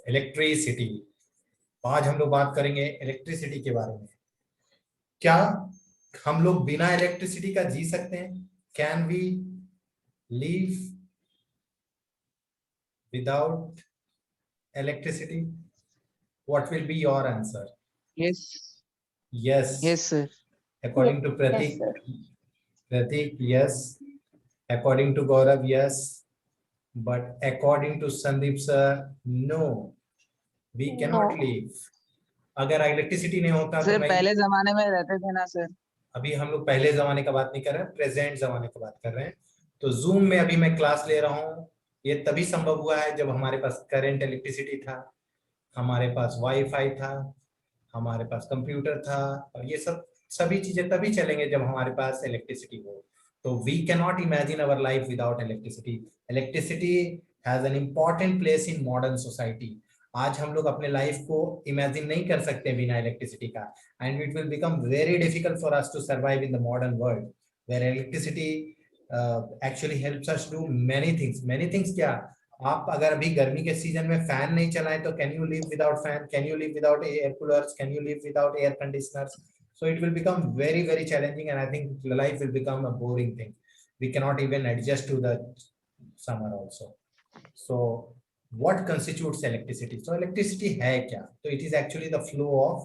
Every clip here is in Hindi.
इलेक्ट्रिसिटी। आज हम लोग बात करेंगे इलेक्ट्रिसिटी के बारे में। क्या हम लोग बिना इलेक्ट्रिसिटी का जी सकते हैं? Can we live without electricity? What will be your answer? Yes. Yes, Yes, sir. According to Yes, Prateek, sir. yes. According to Gaurav, yes. But according to Sandeep sir, no, we cannot No. leave. अगर इलेक्ट्रिसिटी नहीं होता तो सर मैं, पहले जमाने में रहते थे ना सर। अभी हम लोग पहले जमाने का बात नहीं कर रहे हैं, प्रेजेंट जमाने का बात कर रहे हैं। तो जूम में अभी मैं क्लास ले रहा हूँ, ये तभी संभव हुआ है जब हमारे पास करंट इलेक्ट्रिसिटी था, हमारे पास वाईफाई था, हमारे पास कंप्यूटर था, और ये सब सभी चीजें तभी चलेंगे जब हमारे पास इलेक्ट्रिसिटी हो। तो we can not imagine our life without electricity. Electricity has an important place in modern society. आज हम लोग अपने लाइफ को इमेजिन नहीं कर सकते बिना इलेक्ट्रिसिटी का, and it will become very difficult for us to survive in the modern world where electricity actually helps us do many things. Many things क्या, आप अगर अभी गर्मी के सीजन में फैन नहीं चलाएं तो can you live without fan? Can you live without air coolers? Can you live without air conditioners? So it will become very, very challenging, and I think life will become a boring thing. We cannot even adjust to the summer also. So what constitutes electricity? So electricity है क्या? So it is actually the flow of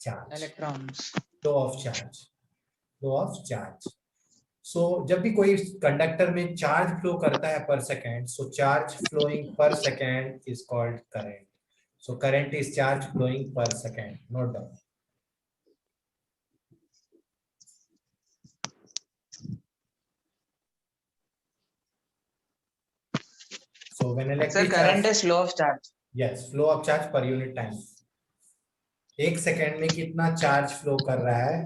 charge. Electrons. Flow of charge. Flow of charge. So जब भी कोई कंडक्टर में चार्ज फ्लो करता है पर second, so charge flowing per second is called current. So current is charge flowing per second. Note down. So when Sir, electric current charge, is flow of charge. yes, flow of charge per unit time. एक सेकेंड में कितना चार्ज फ्लो कर रहा है?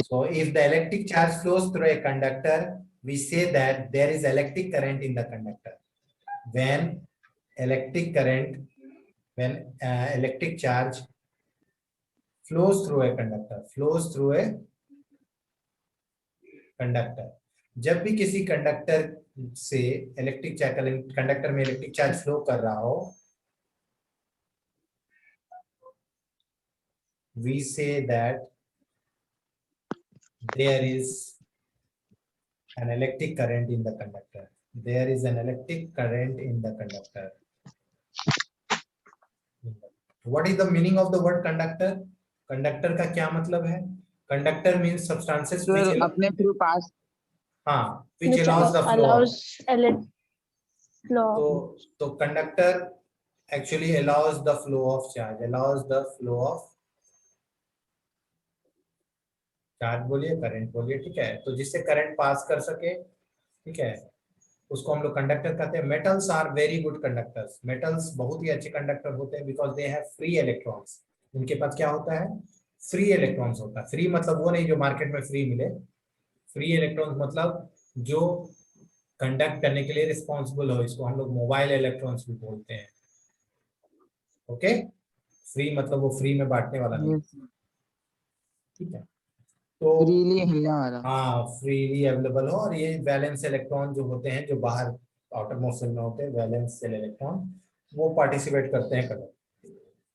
So if the electric charge flows through a conductor, we say that there is electric current in the conductor. When electric current, when electric charge flows through a conductor, flows through a conductor. जब भी किसी कंडक्टर से इलेक्ट्रिक कंडक्टर में इलेक्ट्रिक चार्ज फ्लो कर रहा हो, we say that there is an electric current in the conductor. There is an electric current in the conductor. What is the meaning of the word conductor? Conductor का क्या मतलब है? Conductor means substances Sir, which अपने through pass. हाँ, which Which allows the flow. allows flow. तो conductor actually allows the flow of charge, allows the flow of charge बोलिए, करंट बोलिए, ठीक है। तो जिससे करंट पास कर सके, ठीक है, उसको हम लोग कंडक्टर कहते हैं। Metals are very good conductors. Metals बहुत ही अच्छे कंडक्टर होते हैं because they have free electrons. उनके पास क्या होता है? फ्री इलेक्ट्रॉन्स होता है। फ्री मतलब वो नहीं जो मार्केट में फ्री मिले। फ्री इलेक्ट्रॉन्स मतलब जो कंडक्ट करने के लिए रिस्पॉन्सिबल हो। इसको हम लोग मोबाइल इलेक्ट्रॉन्स भी बोलते हैं। ओके, फ्री मतलब वो फ्री में बांटने वाला नहीं, ठीक है। तो फ्रीली हिलने वाला। हाँ, फ्रीली अवेलेबल हो। और ये वैलेंस इलेक्ट्रॉन जो होते हैं, जो बाहर आउटर मोस्ट में होते हैं, वैलेंस सेल इलेक्ट्रॉन, वो पार्टिसिपेट करते हैं conduct,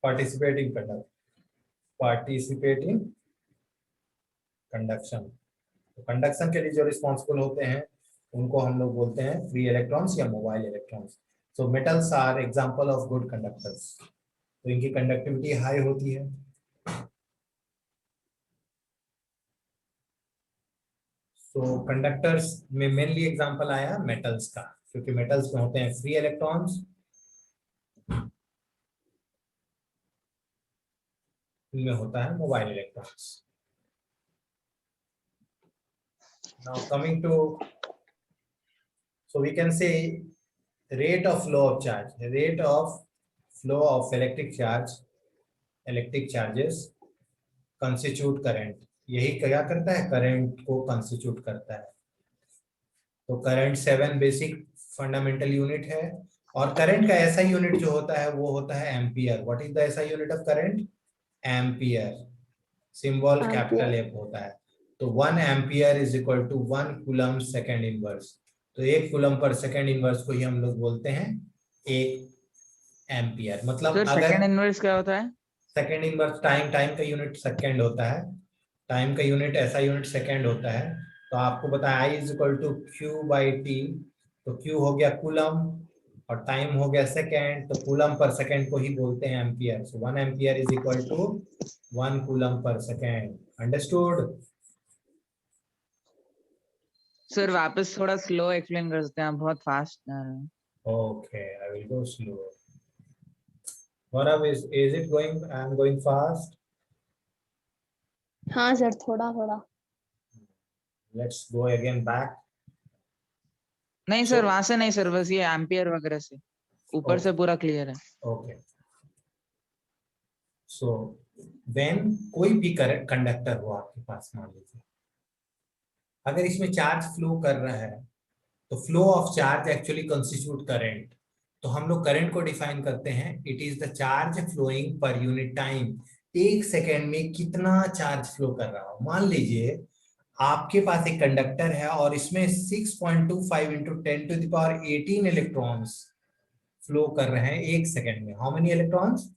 participate in conduct, participate in conduction. तो कंडक्शन के लिए जो रिस्पॉन्सिबल होते हैं उनको हम लोग बोलते हैं फ्री इलेक्ट्रॉन्स या mobile electrons. So metals are example of good conductors. तो इनकी कंडक्टिविटी हाई होती है। तो कंडक्टर्स में मेनली एग्जांपल आया मेटल्स का, क्योंकि मेटल्स में होते हैं फ्री इलेक्ट्रॉन्स, इनमें होता है mobile electrons. Now coming to, so we can say rate of flow of charge, rate of flow of electric charge, electric charges constitute current। यही क्या करता है? करंट को कंस्टिट्यूट करता है। तो करंट 7 बेसिक फंडामेंटल यूनिट है, और करंट का ऐसा यूनिट जो होता है वो होता है एम्पियर। व्हाट इज द ऐसा unit of current? Ampere. Symbol capital F होता है। तो 1 ampere is equal to 1 coulomb second inverse. तो 1 कूलम पर सेकेंड इनवर्स को ही हम लोग बोलते हैं 1 एम्पियर। मतलब सर अगर सेकंड इनवर्स क्या होता है? सेकंड इनवर्स टाइम, टाइम का यूनिट सेकंड होता है, टाइम का यूनिट ऐसा यूनिट सेकंड होता है। तो आपको पता है I is equal to Q by T, तो क्यू हो गया कूलम और टाइम हो गया सेकंड, तो कूलम पर सेकंड को ही बोलते हैं ampere. So 1 ampere is equal to 1 coulomb per second. Understood? Sir वापस थोड़ा स्लो एक्सप्लेन कर सकते हैं, आप बहुत फास्ट जा रहे हैं। Okay, I will go slow. Gaurav, is it going? I am going fast. हाँ सर, थोड़ा थोड़ा। Let's go again back. नहीं So, सर, वहां से नहीं सर, बस ये एम्पियर वगैरह से ऊपर से okay, पूरा क्लियर है। okay. So, when कोई भी करंट कंडक्टर हो आपके पास, मान लीजिए अगर इसमें चार्ज फ्लो कर रहा है, तो flow of charge actually constitute current. तो हम लोग करंट को डिफाइन करते हैं, it is the charge flowing per unit time. एक सेकेंड में कितना चार्ज फ्लो कर रहा हो। मान लीजिए आपके पास एक कंडक्टर है और इसमें 6.25 इंटू 10⁻18 इलेक्ट्रॉन्स फ्लो कर रहे हैं एक सेकेंड में। How many electrons?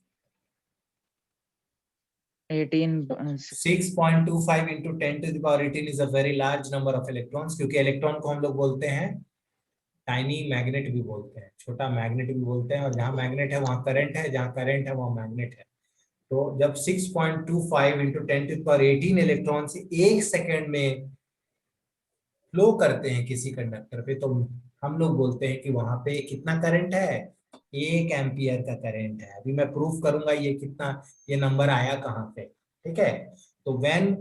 18 6.25 into 10⁻18 is a very large number of electrons, क्योंकि इलेक्ट्रॉन को हम लोग बोलते हैं टाइनी मैग्नेट भी बोलते हैं, छोटा मैग्नेट भी बोलते हैं। और जहां मैग्नेट है वहां करंट है, जहां करंट है वहां मैग्नेट है। तो जब 6.25 इंटू 10⁻18 इलेक्ट्रॉन्स एक सेकेंड में फ्लो करते हैं किसी कंडक्टर पे, तो हम लोग बोलते हैं कि वहां पे कितना करंट है, 1 एम्पियर का करंट है। अभी मैं प्रूफ करूंगा ये कितना, ये नंबर आया कहां से। ठीक है, तो when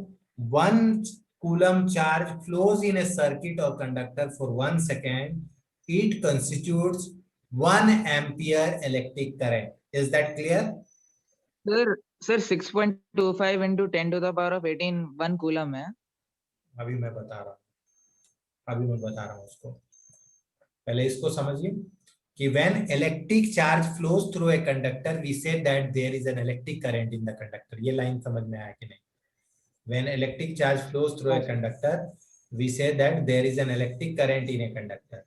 1 coulomb charge flows in a circuit और conductor for 1 second, it constitutes 1 ampere electric current. Is that clear? Sir sir 6.25 into 10⁻18 1 coulomb है। अभी मैं बता रहा हूँ, अभी मैं बता रहा हूँ उसको, पहले इसको समझिए कि when electric charge flows through a conductor, we say that there is an electric current in the conductor. ये लाइन समझ में आया कि नहीं? When electric charge flows through a conductor, we say that there is an electric current in a conductor.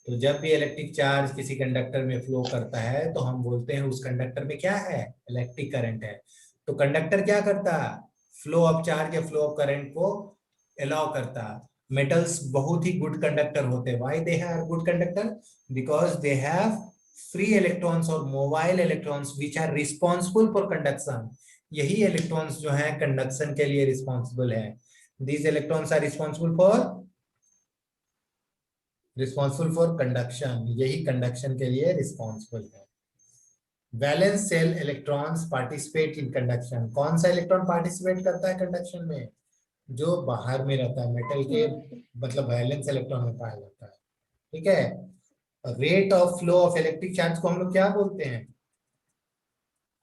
तो जब भी इलेक्ट्रिक चार्ज किसी कंडक्टर में फ्लो करता है तो हम बोलते हैं उस कंडक्टर में क्या है, इलेक्ट्रिक करंट है। तो कंडक्टर क्या करता है, फ्लो ऑफ चार्ज या फ्लो ऑफ करंट को अलाउ करता है। मेटल्स बहुत ही गुड कंडक्टर होते हैं। Why they are good conductor? Because they have free electrons और mobile electrons which are responsible for conduction. यही इलेक्ट्रॉन्स जो है कंडक्शन के लिए रिस्पॉन्सिबल है। These electrons are responsible for conduction, यही कंडक्शन के लिए रिस्पॉन्सिबल है। Valence shell electrons participate in conduction. कौन सा इलेक्ट्रॉन पार्टिसिपेट करता है कंडक्शन में? जो बाहर में रहता है मेटल के, मतलब वैलेंस इलेक्ट्रॉन में पाया जाता है। ठीक है, rate of flow of electric charge को हम लोग क्या बोलते हैं,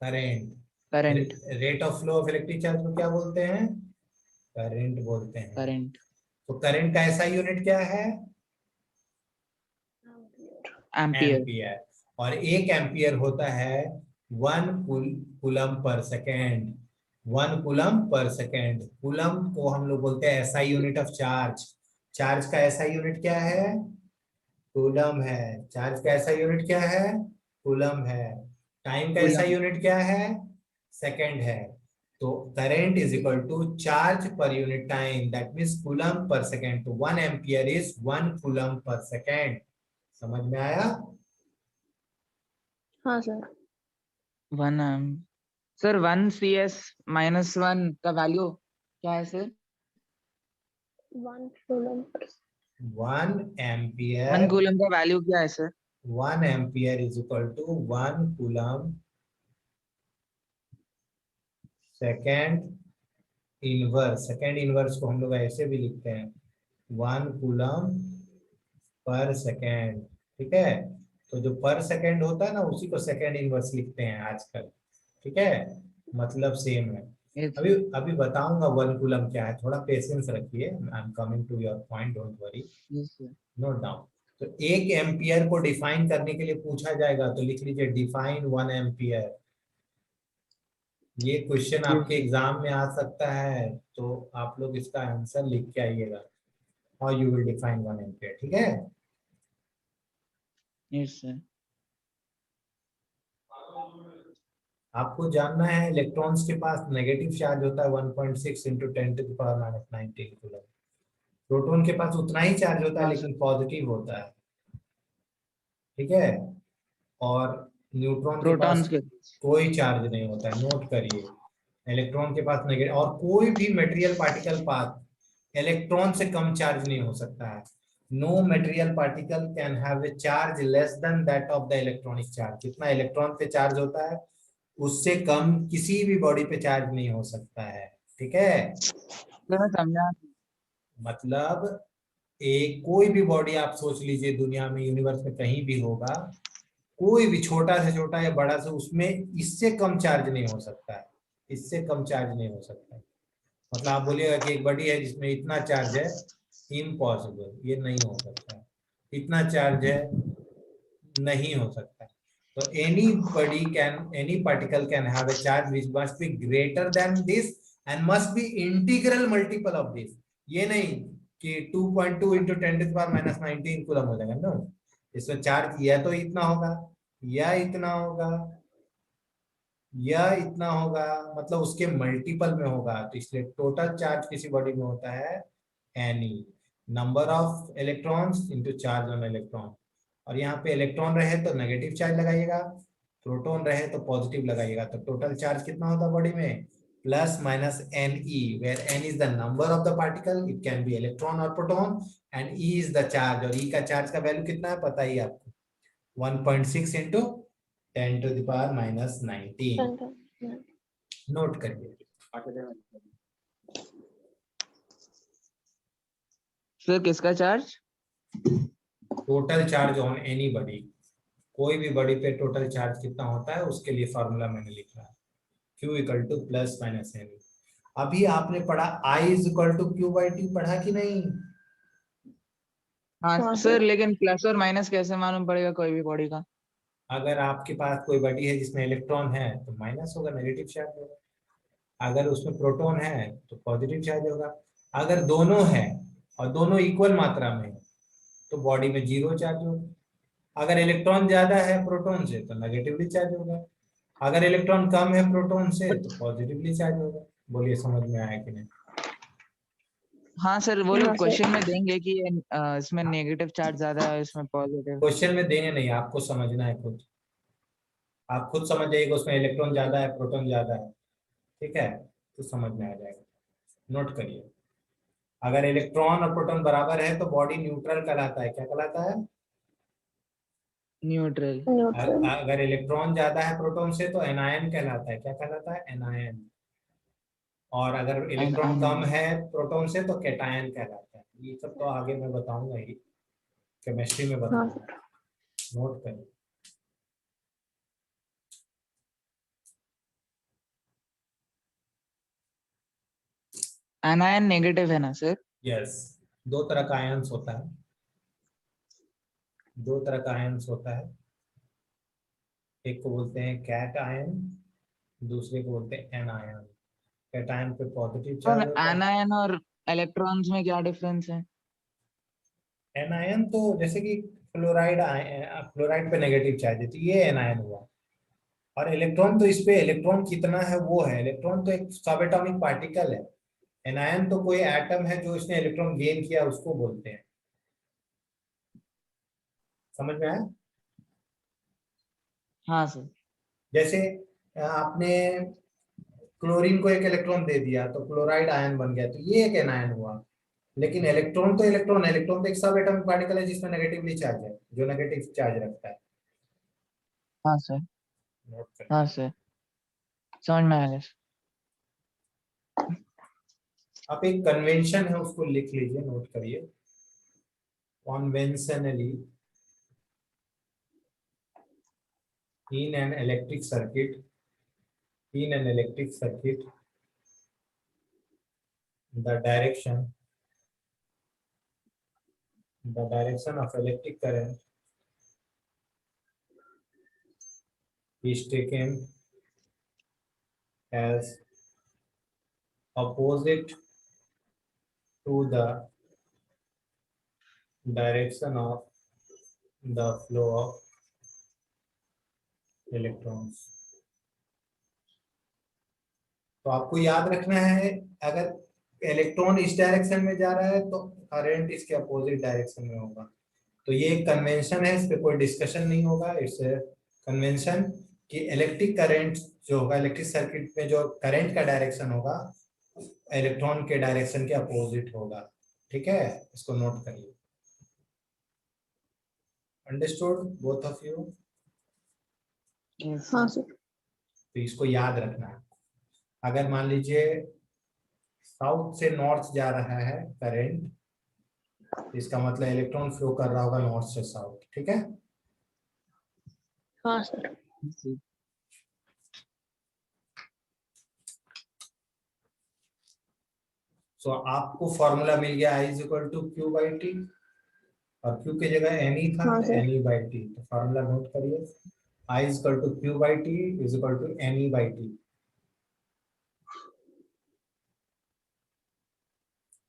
current. Current. Rate of flow of electric charge को क्या बोलते हैं, करंट बोलते हैं। करंट। तो करंट का ऐसा यूनिट क्या है, एम्पियर। एम्पियर। और 1 एम्पियर होता है 1 coulomb per second. 1 coulomb per second. Coulomb को हम लोग बोलते हैं SI unit of charge. Charge का एसआई यूनिट क्या है, कूलम है। चार्ज का एसआई यूनिट क्या है, कूलम है। टाइम का एसआई कूलम। यूनिट क्या है, सेकेंड है। तो current is equal to charge per unit time, that means coulomb per second. तो 1 ampere is 1 coulomb per second. समझ में आया? हाँ सर। 1 सर 1 CS -1 का वैल्यू क्या है सर? 1 कूलम पर 1 1 एम्पियर, कूलम का वैल्यू क्या है sir? 1 ampere is equal to 1 coulomb second inverse. Second inverse को हम लोग ऐसे भी लिखते हैं 1 कूलम पर सेकेंड। ठीक है, तो जो पर सेकेंड होता है ना उसी को सेकेंड इनवर्स लिखते हैं आजकल। ठीक है, मतलब सेम है। Yes, अभी अभी बताऊंगा 1 कूलम क्या है, थोड़ा पेशेंस रखिए। I am coming to your point, don't worry, yes, sir. Note down. तो 1 एम्पियर को डिफाइन करने के लिए पूछा जाएगा तो लिख लीजिए डिफाइन 1 एम्पियर। ये क्वेश्चन Yes, आपके sir. एग्जाम में आ सकता है, तो आप लोग इसका आंसर लिख के आइएगा, और यू विल डिफाइन 1 एम्पियर। ठीक है, Yes, sir. आपको जानना है इलेक्ट्रॉन्स के पास नेगेटिव चार्ज होता है 1.6 इंटू 10⁻⁹ कूलम। प्रोटॉन के पास उतना ही चार्ज होता है हाँ लेकिन पॉजिटिव होता है, ठीक है। और न्यूट्रॉन के पास प्रोटॉन्स के। कोई चार्ज नहीं होता है, नोट करिए। इलेक्ट्रॉन के पास नेगेटिव, और कोई भी मटेरियल पार्टिकल पाथ इलेक्ट्रॉन से कम चार्ज नहीं हो सकता है। No material particle can have a charge less than that of the electronic charge. जितना इलेक्ट्रॉन पे चार्ज होता है उससे कम किसी भी बॉडी पे चार्ज नहीं हो सकता है, ठीक है। तो मैं समझा। मतलब एक कोई भी बॉडी आप सोच लीजिए दुनिया में, यूनिवर्स में कहीं भी होगा, कोई भी छोटा से छोटा या बड़ा से, उसमें इससे कम चार्ज नहीं हो सकता है, इससे कम चार्ज नहीं हो सकता है। मतलब आप बोलिएगा कि एक बॉडी है जिसमें इतना चार्ज है, इम्पॉसिबल, ये नहीं हो सकता है। इतना चार्ज है, नहीं हो सकता। तो any body can, any particle can have a charge which must be greater than this and must be integral multiple of this. ये नहीं कि 2.2 इंटू 10⁻⁹ कूलम हो जाएगा ना। इसमें चार्ज या तो इतना होगा या इतना होगा या इतना होगा, मतलब उसके मल्टीपल में होगा। तो इसलिए टोटल चार्ज किसी बॉडी में होता है any number of electrons into charge on electron. और यहाँ पे इलेक्ट्रॉन रहे तो नेगेटिव चार्ज लगाइएगा, प्रोटॉन रहे तो पॉजिटिव लगाइएगा। तो टोटल चार्ज कितना होता है बॉडी में, plus minus N E, where N is the number of the particle, it can be electron और proton, and E is the charge. और ई का चार्ज का वैल्यू कितना है पता ही आपको, 1.6 इंटू 10⁻⁹ नोट करिए। सर किसका charge? Total charge on any body, कोई भी बॉडी पे टोटल चार्ज कितना होता है उसके लिए फॉर्मूला मैंने लिखा है, Q equal to plus minus n. अभी आपने पढ़ा I is equal to Q by t, पढ़ा कि नहीं? हाँ हाँ सर, लेकिन प्लस और माइनस कैसे मालूम पड़ेगा कोई भी बॉडी का? अगर आपके पास कोई बॉडी है जिसमें इलेक्ट्रॉन है तो माइनस होगा, नेगेटिव चार्ज होगा। अगर उसमें प्रोटॉन है तो पॉजिटिव चार्ज होगा। अगर दोनों है और दोनों इक्वल मात्रा में है तो बॉडी में जीरो चार्ज होगा। अगर इलेक्ट्रॉन ज्यादा है प्रोटॉन से तो नेगेटिवली चार्ज होगा, अगर इलेक्ट्रॉन कम है प्रोटॉन से तो पॉजिटिवली चार्ज होगा। बोलिए समझ में आया कि नहीं? हाँ सर, वो लोग हाँ सर। क्वेश्चन में देंगे कि इसमें नेगेटिव चार्ज ज्यादा है, इसमें पॉजिटिव। क्वेश्चन में देंगे नहीं, आपको समझना है खुद। आप खुद समझ जाइएगा उसमें इलेक्ट्रॉन ज्यादा है प्रोटॉन ज्यादा है, ठीक है, तो समझ में आ जाएगा। नोट करिए, अगर इलेक्ट्रॉन और प्रोटॉन बराबर है तो बॉडी न्यूट्रल कहलाता है। क्या कहलाता है? न्यूट्रल। न्यूट्रल। अगर इलेक्ट्रॉन ज्यादा है प्रोटॉन से तो एनायन कहलाता है। क्या कहलाता है? एनायन। और अगर इलेक्ट्रॉन कम है प्रोटॉन से तो कैटायन कहलाता है। ये सब तो आगे मैं बताऊंगा ही, केमिस्ट्री में हाँ बताऊंगा। नोट करिए। एनायन नेगेटिव है ना सर? यस, दो तरह का आयंस होता है, दो तरह का आयंस होता है। एक को बोलते हैं कैट आयन, दूसरे को बोलते हैं एनायन। कैटायन पे पॉजिटिव और चार्ज होता है। एनायन और इलेक्ट्रॉन्स में क्या डिफरेंस है? एनायन तो जैसे कि फ्लोराइड, फ्लोराइड पे नेगेटिव चार्ज है तो ये एनायन हुआ। और इलेक्ट्रॉन तो इस पे इलेक्ट्रॉन कितना है वो है, इलेक्ट्रॉन तो एक सब एटॉमिक पार्टिकल है। एनायन तो कोई एटम है जो इसने इलेक्ट्रॉन गेन किया उसको बोलते हैं। समझ में आया? हाँ सर। जैसे आपने क्लोरीन को एक इलेक्ट्रॉन दे दिया तो क्लोराइड आयन बन गया, तो ये एक एनायन हुआ। लेकिन इलेक्ट्रॉन तो इलेक्ट्रॉन है, इलेक्ट्रॉन तो एक सब एटॉमिक पार्टिकल है जिसमें नेगेटिवली चार्ज है, जो नेगेटिव चार्ज रखता है। हाँ सर। नोट करें। हाँ सर, समझ में आ गया सर। आप एक कन्वेंशन है उसको लिख लीजिए, नोट करिए। कॉन्वेंशनली in an electric circuit, in an electric circuit, the direction of electric current is taken as opposite to the direction of the flow of electrons. तो आपको याद रखना है, अगर इलेक्ट्रॉन इस डायरेक्शन में जा रहा है तो करंट इसके अपोजिट डायरेक्शन में होगा। तो ये एक कन्वेंशन है, इस पे कोई डिस्कशन नहीं होगा। इट्स कन्वेंशन कि इलेक्ट्रिक करंट जो होगा, इलेक्ट्रिक सर्किट में जो करंट का डायरेक्शन होगा इलेक्ट्रॉन के डायरेक्शन के अपोजिट होगा। ठीक है, इसको नोट करिए। Understood both of you? Yes, हाँ sir. सर। तो इसको याद रखना है। अगर मान लीजिए साउथ से नॉर्थ जा रहा है करंट, इसका मतलब इलेक्ट्रॉन फ्लो कर रहा होगा नॉर्थ से साउथ। ठीक है, हाँ सर। Yes, sir. सो आपको फॉर्मूला मिल गया I is equal to Q by t, और क्यू की जगह एन ही था हाँ तो sir. N e by T. तो फॉर्मूला नोट करिए, I is equal to Q by t is equal to n e by t.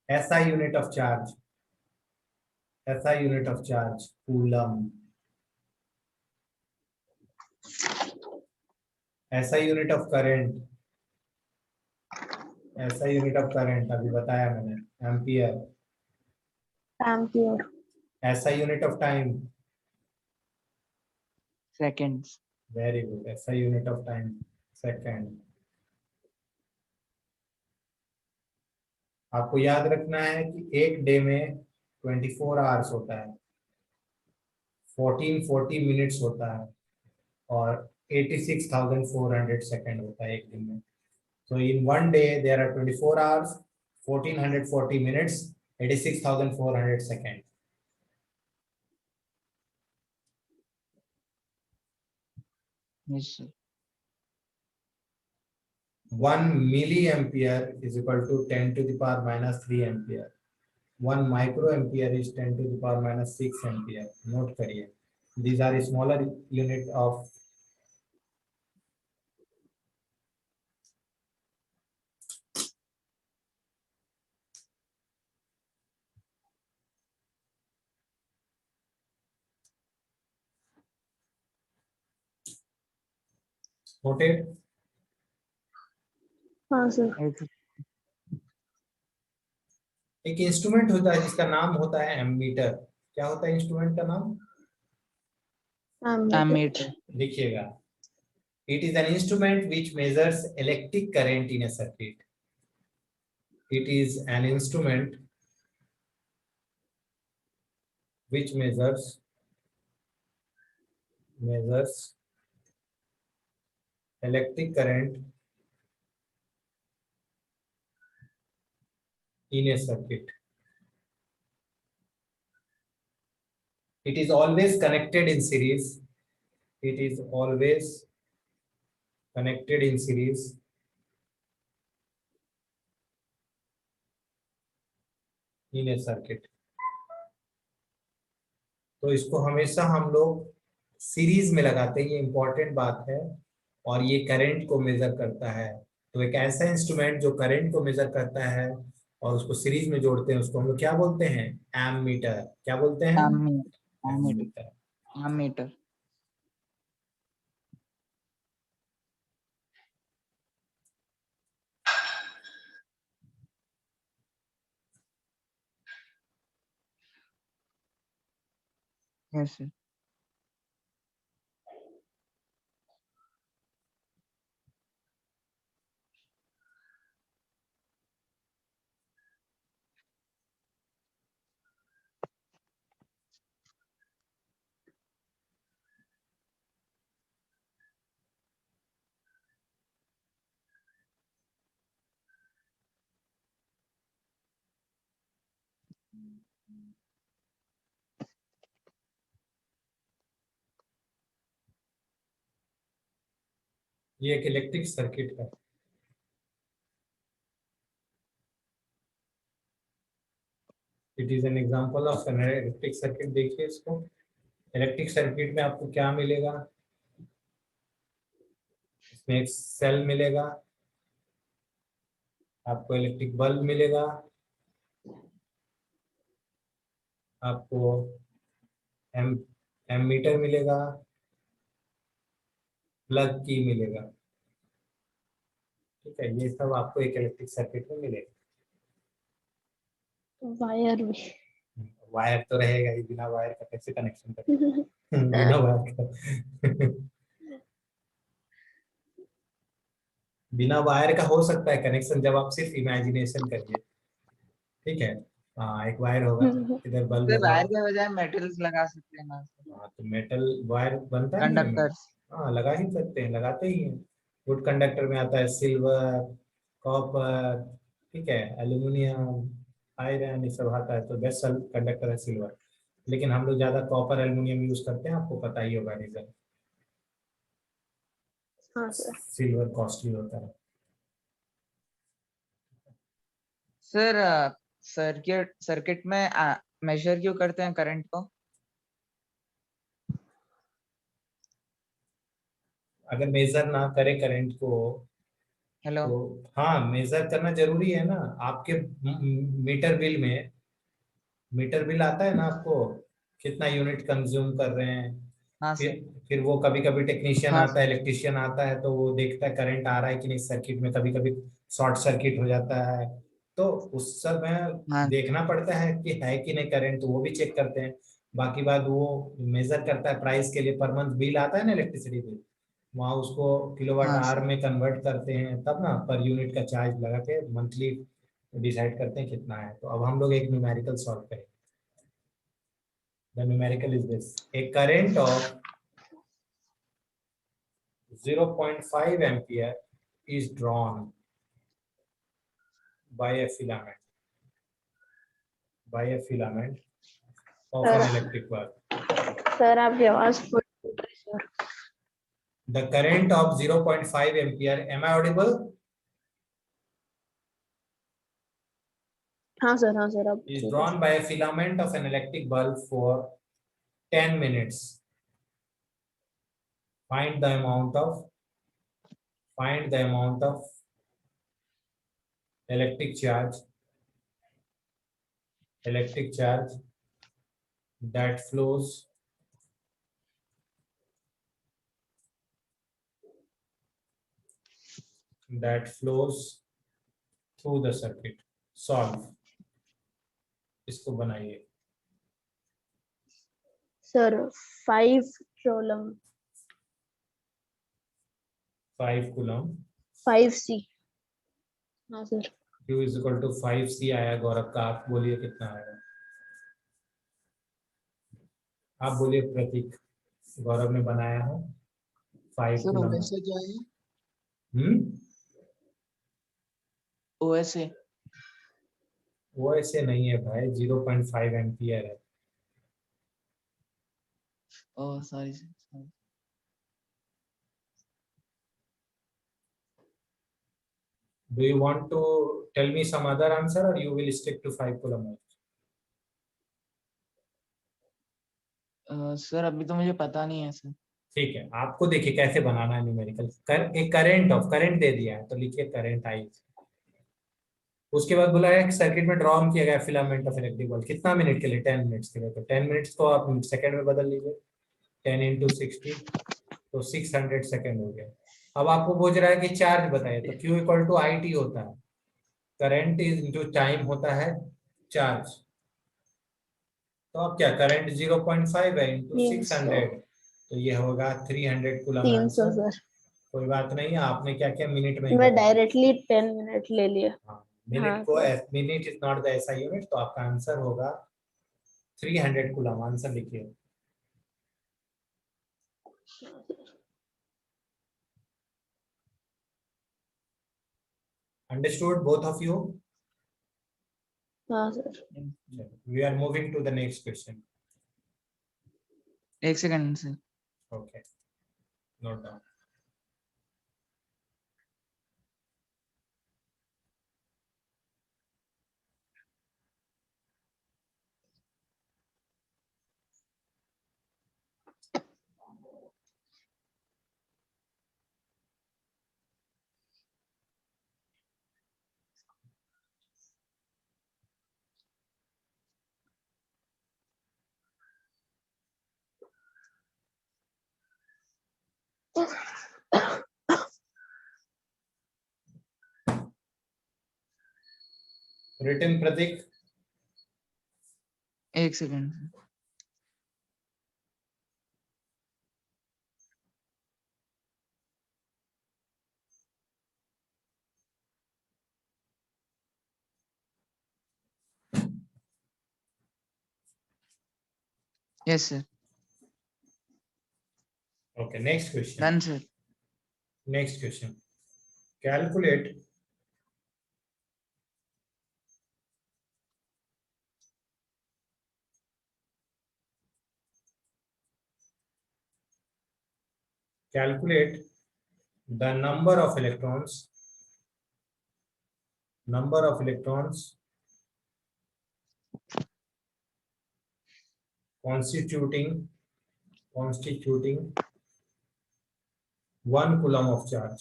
SI unit of charge, SI unit of charge coulomb. SI unit of current, SI unit of current अभी बताया मैंने, ampere. Ampere. SI unit of time, Seconds. Very good, SI unit of time second. आपको याद रखना है कि एक डे में 24 आवर्स होता है, 1440 मिनट्स होता है, और 86,400 सेकंड होता है एक दिन में। So in one day there are 24 hours, 1440 minutes, 86,400 seconds. Yes, sir. 1 milliampere is equal to 10 to the power minus 3 ampere. 1 microampere is 10 to the power minus 6 ampere. Note करिए, these are smaller unit of noted. हाँ सर। Yes, sir. एक इंस्ट्रूमेंट होता है जिसका नाम होता है एमीटर। क्या होता है इंस्ट्रूमेंट का नाम? एमीटर। Ammeter. लिखिएगा, it is an instrument which measures electric current in a circuit. It is an instrument which measures electric current in a circuit. It is always connected in series. It is always connected in series in a circuit. तो इसको हमेशा हम लोग सीरीज में लगाते हैं, ये इंपॉर्टेंट बात है, और ये करंट को मेजर करता है। तो एक ऐसा इंस्ट्रूमेंट जो करंट को मेजर करता है और उसको सीरीज में जोड़ते हैं, उसको हम लोग क्या बोलते हैं? एमीटर। क्या बोलते हैं? Ammeter. Ammeter. Ammeter. Ammeter. Yes, sir. ये एक इलेक्ट्रिक सर्किट है। It is an example of an electric circuit. देखिए इसको, इलेक्ट्रिक सर्किट में आपको क्या मिलेगा? इसमें एक सेल मिलेगा, आपको इलेक्ट्रिक बल्ब मिलेगा, आपको एम एमीटर मिलेगा, प्लग की मिलेगा। ठीक है, ये सब आपको एक इलेक्ट्रिक सर्किट में मिलेगा। वायर भी। वायर तो रहेगा ही, बिना वायर का कैसे कनेक्शन करें? बिना वायर का बिना वायर का हो सकता है कनेक्शन, जब आप सिर्फ इमेजिनेशन करिए। ठीक है, हाँ एक वायर होगा, इधर बल्ब सर होगा। वायर के बजाय मेटल्स लगा सकते हैं ना सर, हाँ तो मेटल वायर बनता नहीं है। कंडक्टर्स। हाँ लगा ही सकते हैं, लगाते ही हैं। गुड कंडक्टर में आता है सिल्वर, कॉपर, ठीक है, एल्यूमिनियम, आयरन, ये सब आता है। तो बेस्ट कंडक्टर है सिल्वर, लेकिन हम लोग ज्यादा कॉपर एल्यूमिनियम यूज करते हैं, आपको पता ही होगा रीजन। हाँ सर। सिल्वर कॉस्टली होता है। सर सर्किट सर्किट में मेजर क्यों करते हैं करंट को? अगर मेजर ना करे करंट को हेलो। तो हाँ मेजर करना जरूरी है ना। आपके मीटर बिल में, मीटर बिल आता है ना आपको, कितना यूनिट कंज्यूम कर रहे हैं। हाँ फिर सर। फिर वो कभी कभी टेक्नीशियन हाँ आता है, सर। इलेक्ट्रिशियन आता है, तो वो देखता है करंट आ रहा है कि नहीं सर्किट में। कभी कभी शॉर्ट सर्किट हो जाता है, तो उस समय हाँ देखना पड़ता है कि है कि नहीं करंट, तो वो भी चेक करते हैं। बाकी बात वो मेजर करता है प्राइस के लिए, पर मंथ बिल आता है ना इलेक्ट्रिसिटी बिल, वहाँ उसको किलोवाट हाँ आवर सर। में कन्वर्ट करते हैं, तब ना पर यूनिट का चार्ज लगा के मंथली डिसाइड करते हैं कितना है। तो अब हम लोग एक न्यूमेरिकल सॉल्व करेंगे। The numerical is this: a current of 0.5 ampere is drawn by a filament of sir an electric bulb. Sir आपकी आवाज sir. The current of 0.5 ampere, am I audible? हाँ सर अब Is ठीक है drawn sir. by a filament of an electric bulb for 10 minutes. Find the amount of electric charge that flows through the circuit. Solve. इसको बनाइए। Sir 5 coulomb 5 coulomb 5C। हाँ sir. Q is equal to 5C आया गौरव का। आप बोलिए कितना आएगा। आप बोलिए प्रतीक, गौरव ने बनाया है 5 सर कूलम। ओएसए क्या है? हम्म, ओएसए। वो ऐसे नहीं है भाई, 0.5 एम्पियर है। Oh sorry sir. Do you want to tell me some other answer or you will stick to 5 coulomb? Sir अभी तो मुझे पता नहीं है सर। ठीक है, आपको देखिए कैसे बनाना है न्यूमेरिकल। एक करंट दे दिया है, तो लिखिए करंट आई। उसके बाद बोला है सर्किट में ड्रॉ किया गया फिलामेंट ऑफ इलेक्ट्रिक बल्ब, कितना मिनट के लिए? 10 मिनट्स के लिए। तो 10 मिनट्स को आप सेकंड में बदल लीजिए, 10 इंटू 60, तो 600 सेकंड हो गया। अब आपको पूछ रहा है कि चार्ज बताइए, तो Q equal to I T होता है, करंट इज जो टाइम होता है चार्ज। तो अब क्या, करंट 0.5 है इंटू 300 600, तो ये होगा 300 कूलम 300 आंसर। सर। कोई बात नहीं है, आपने क्या क्या मिनट में ही मैं बता दिया। डायरेक्टली 10 मिनट ले लिया। हाँ, मिनट हाँ को, sir. Minute is not the ऐसा यूनिट, तो आपका आंसर होगा 300 कूलम। आंसर लिखिए। Understood both of you? हाँ sir. We are moving to the next question. एक second sir. Okay, note down. Written Prateek, एक second. Yes sir. okay, next question. Done sir. Next question, calculate the number of electrons constituting 1 coulomb of charge.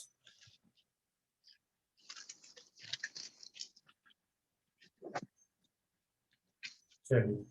चलिए,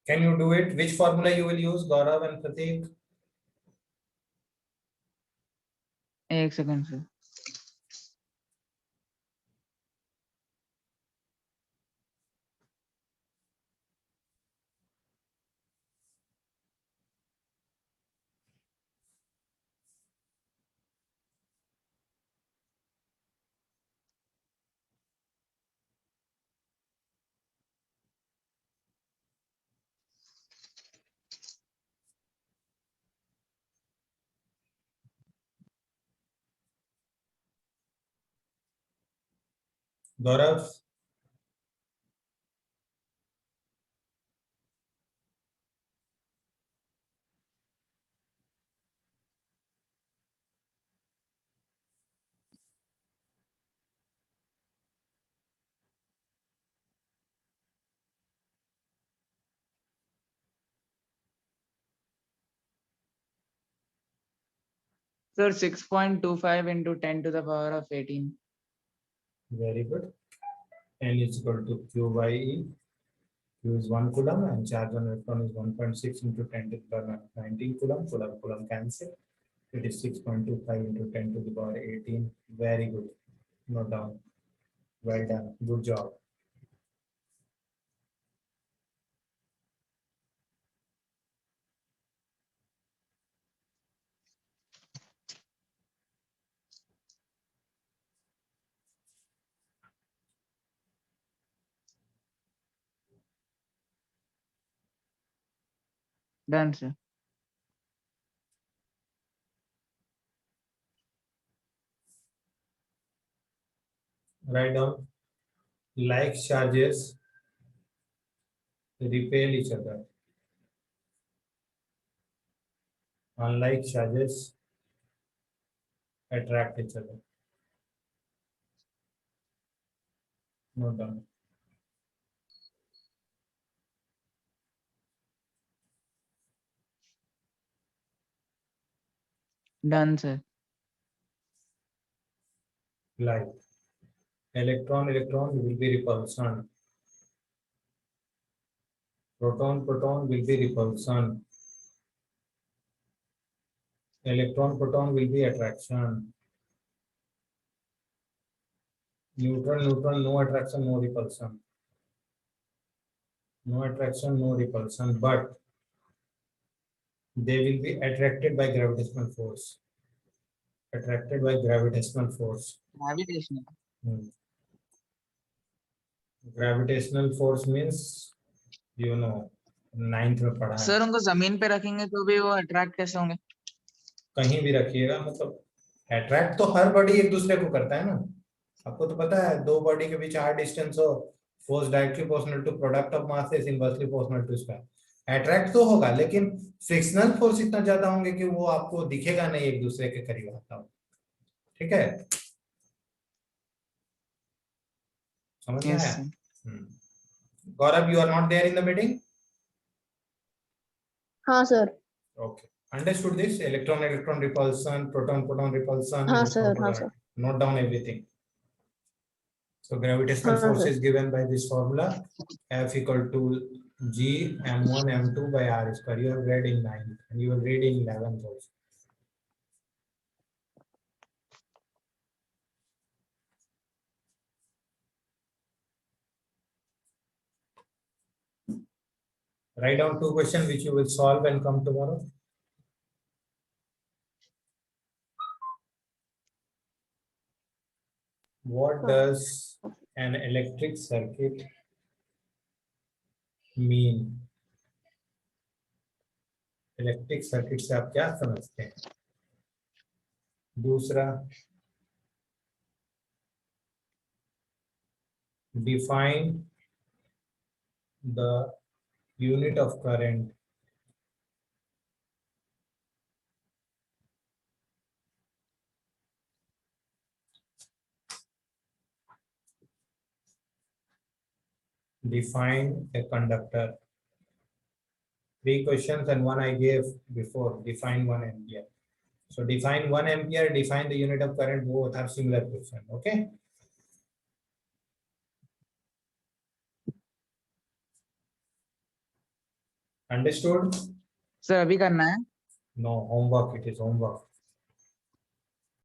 can you do it? Which formula you will use, Gaurav and Prateek? एक second sir. Gaurav, sir 6.25 into 10 to the power of 18। very good. N is equal to Q by E. Q is 1 coulomb and charge on electron is 1.6 into 10 to the power 19 coulomb. Coulomb cancel. It is 6.25 into 10 to the power 18. Very good. Note down. Well done. Good job. Done sir. Write down. Like charges repel each other. Unlike charges attract each other. Note down. Done sir. Like electron will be repulsion. Proton will be repulsion. Electron will be attraction. Neutron, no attraction, no repulsion. No attraction, no repulsion, but they will be attracted by gravitational force. Attracted by gravitational force. Gravitational. Gravitational force means, you know, 9th में पढ़ा है। सर उनको जमीन पे रखेंगे तो भी वो अट्रैक्ट कैसे होंगे? कहीं भी रखिएगा, मतलब अट्रैक्ट तो हर बॉडी एक दूसरे को करता है ना। आपको तो पता है, दो बॉडी के बीच r डिस्टेंस हो, force directly proportional to product of mass is inversely proportional to square. Attract तो होगा, लेकिन फ्रिक्शनल फोर्स इतना ज्यादा होंगे कि वो आपको दिखेगा नहीं एक दूसरे के करीब आता हो। ठीक है, समझ में आया? Gaurav, you are not there in the meeting? हाँ sir. Okay. Understood this? Electron repulsion, proton repulsion. हाँ and sir. हाँ proton- sir. Note down everything. So gravitational हाँ, sir. force is given by this formula, F equal to G m1 m2 by r square. You have read in 9th and you will read in 11th also. Write down 2 questions which you will solve and come tomorrow. What does an electric circuit mean? Electric circuit से आप क्या समझते हैं? दूसरा, define the unit of current. Define a conductor. 3 questions and one I gave before. Define 1 ampere. So define 1 ampere, define the unit of current, both are similar question. Okay. Understood? Sir अभी करना है? No, homework. It is homework.